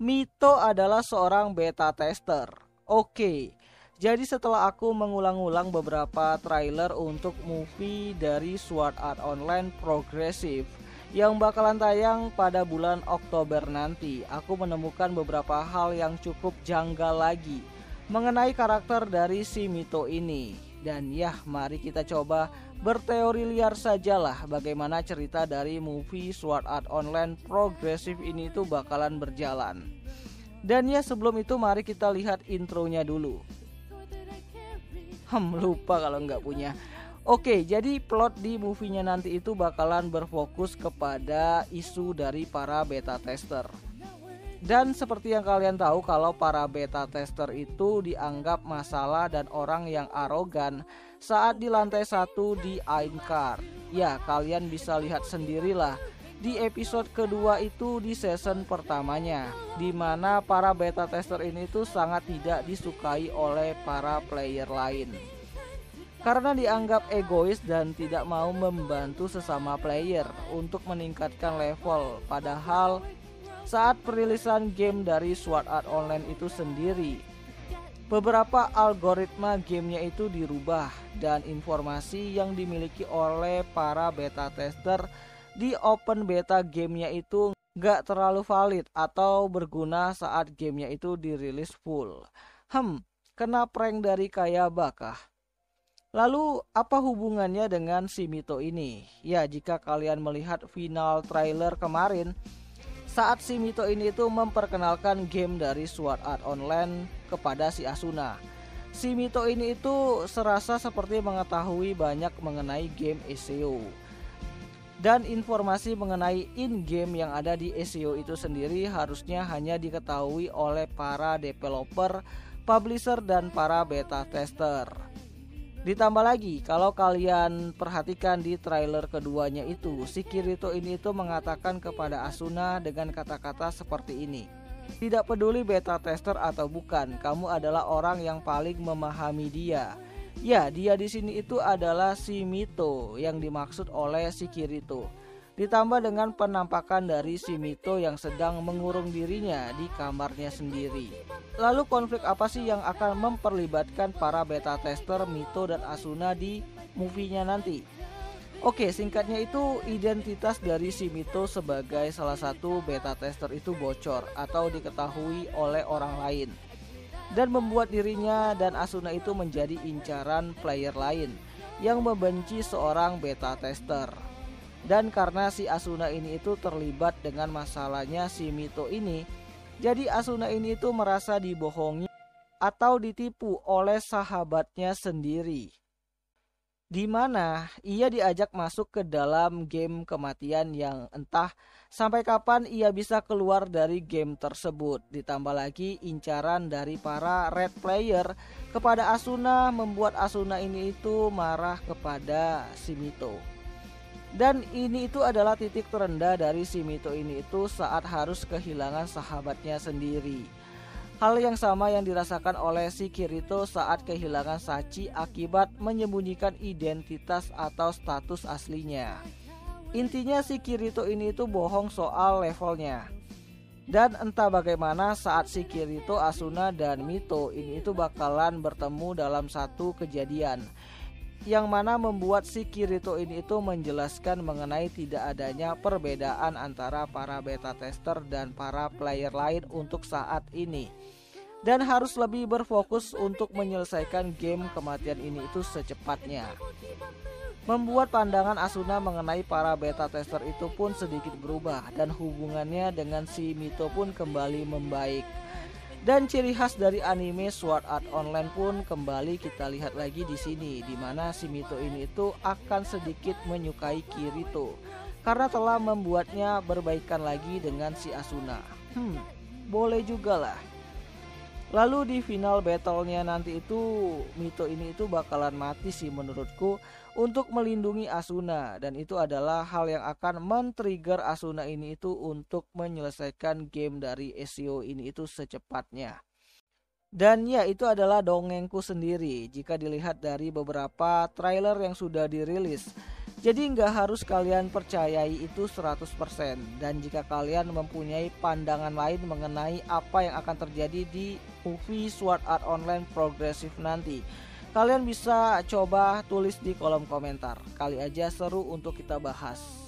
Mito adalah seorang beta tester. Oke, jadi setelah aku mengulang-ulang beberapa trailer untuk movie dari Sword Art Online Progressive yang bakalan tayang pada bulan Oktober nanti, aku menemukan beberapa hal yang cukup janggal lagi mengenai karakter dari si Mito ini. Dan ya, mari kita coba berteori liar sajalah bagaimana cerita dari movie Sword Art Online Progressive ini tuh bakalan berjalan. Dan ya, sebelum itu mari kita lihat intronya dulu. Lupa kalau nggak punya. Oke, jadi plot di movie-nya nanti itu bakalan berfokus kepada isu dari para beta tester. Dan seperti yang kalian tahu, kalau para beta tester itu dianggap masalah dan orang yang arogan saat di lantai 1 di Aincrad. Ya, kalian bisa lihat sendirilah di episode kedua itu di season pertamanya, di mana para beta tester ini tuh sangat tidak disukai oleh para player lain karena dianggap egois dan tidak mau membantu sesama player untuk meningkatkan level. Padahal saat perilisan game dari Sword Art Online itu sendiri, beberapa algoritma gamenya itu dirubah dan informasi yang dimiliki oleh para beta tester di open beta gamenya itu gak terlalu valid atau berguna saat gamenya itu dirilis full. Kena prank dari Kayaba kah? Lalu apa hubungannya dengan si Mito ini? Ya, jika kalian melihat final trailer kemarin, saat si Mito ini itu memperkenalkan game dari Sword Art Online kepada si Asuna, si Mito ini itu serasa seperti mengetahui banyak mengenai game SEO. Dan informasi mengenai in-game yang ada di SEO itu sendiri harusnya hanya diketahui oleh para developer, publisher, dan para beta tester. Ditambah lagi, kalau kalian perhatikan di trailer keduanya itu, si Kirito ini itu mengatakan kepada Asuna dengan kata-kata seperti ini. Tidak peduli beta tester atau bukan, kamu adalah orang yang paling memahami dia. Ya, dia di sini itu adalah si Mito yang dimaksud oleh si Kirito. Ditambah dengan penampakan dari si Mito yang sedang mengurung dirinya di kamarnya sendiri. Lalu konflik apa sih yang akan memperlibatkan para beta tester Mito dan Asuna di movie-nya nanti? Oke, singkatnya itu identitas dari si Mito sebagai salah satu beta tester itu bocor atau diketahui oleh orang lain, dan membuat dirinya dan Asuna itu menjadi incaran player lain yang membenci seorang beta tester. Dan karena si Asuna ini itu terlibat dengan masalahnya si Mito ini, jadi Asuna ini itu merasa dibohongi atau ditipu oleh sahabatnya sendiri, di mana ia diajak masuk ke dalam game kematian yang entah sampai kapan ia bisa keluar dari game tersebut. Ditambah lagi incaran dari para red player kepada Asuna membuat Asuna ini itu marah kepada si Mito. Dan ini itu adalah titik terendah dari si Mito ini itu saat harus kehilangan sahabatnya sendiri. Hal yang sama yang dirasakan oleh si Kirito saat kehilangan Sachi akibat menyembunyikan identitas atau status aslinya. Intinya si Kirito ini itu bohong soal levelnya. Dan entah bagaimana saat si Kirito, Asuna, dan Mito ini itu bakalan bertemu dalam satu kejadian yang mana membuat si Kirito ini itu menjelaskan mengenai tidak adanya perbedaan antara para beta tester dan para player lain untuk saat ini, dan harus lebih berfokus untuk menyelesaikan game kematian ini itu secepatnya. Membuat pandangan Asuna mengenai para beta tester itu pun sedikit berubah dan hubungannya dengan si Mito pun kembali membaik. Dan ciri khas dari anime Sword Art Online pun kembali kita lihat lagi di sini, di mana si Mito ini itu akan sedikit menyukai Kirito karena telah membuatnya berbaikan lagi dengan si Asuna. Boleh juga lah. Lalu di final battle-nya nanti itu Mito ini itu bakalan mati sih menurutku untuk melindungi Asuna, dan itu adalah hal yang akan men-trigger Asuna ini itu untuk menyelesaikan game dari SEO ini itu secepatnya. Dan ya, itu adalah dongengku sendiri jika dilihat dari beberapa trailer yang sudah dirilis. Jadi nggak harus kalian percayai itu 100%. Dan jika kalian mempunyai pandangan lain mengenai apa yang akan terjadi di movie Sword Art Online Progressive nanti, kalian bisa coba tulis di kolom komentar. Kali aja seru untuk kita bahas.